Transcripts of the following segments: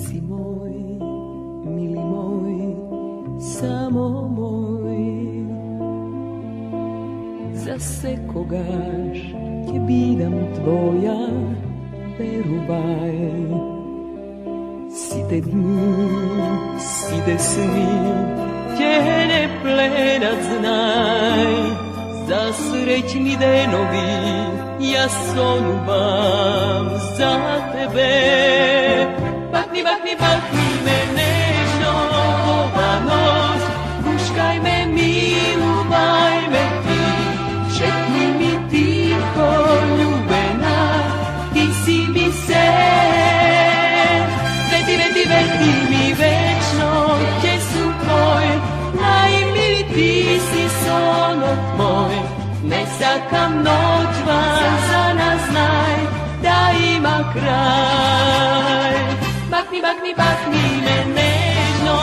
Si moj, mili moj, samo moj, za sekogaš ќе бидам твоја, верувај. Сите дни, сите сни ќе не пленат, знај, за среќни денови јас сонувам за тебе. Бахни, бахни, бахни me nežno ova noć, huškaj me, miluvaj me ti, šetni mi tiho, ljubena, ti si mi sen. Veti, veti, veti mi večno, gdje su tvoj, najmili ti si sonot moj. Ne sakam noć van, za nas znaj, da ima kraj. Bakni, bakni, bakni me nežno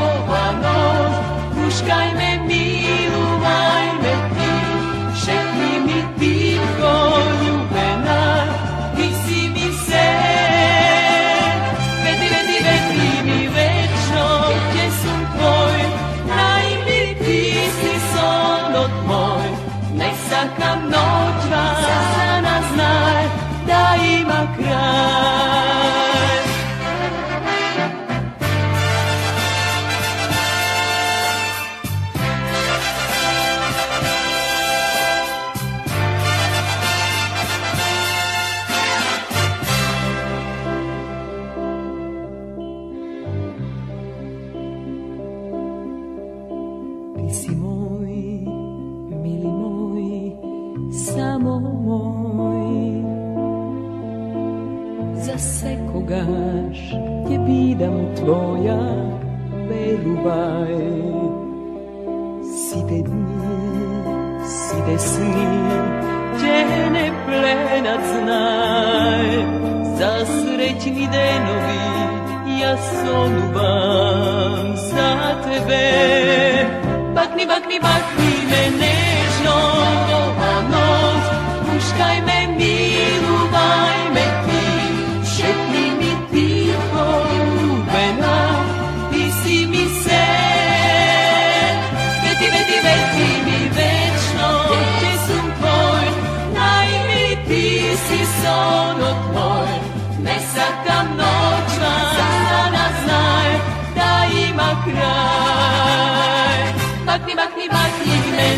ova noć, huškaj me, miluvaj me ti, šetni mi tiho, ljubena, ti si mi sen. Veti, veti, veti mi večno, gdje sam tvoj, najmili ti si sonot moj. Ne sakam noć van, za nas znaj, da ima kraj. Ti si moj, mili moj, samo moj, za sekogaš ќе бидам твоја, верувај. Сите дни, сите сни ќе не пленат, знај, за среќни денови јас сонувам за тебе. Bakni, bakni, bakni me nežno ova noć, huškaj me, miluvaj me ti, šetni mi tiho, ljubena, ti si mi sen. Veti, veti, veti mi večno, gdje sam tvoj, najmili ti si sonot moj. Ne sakam noć van, za nas znaj, da ima kraj. Bakni, bakni, bakni me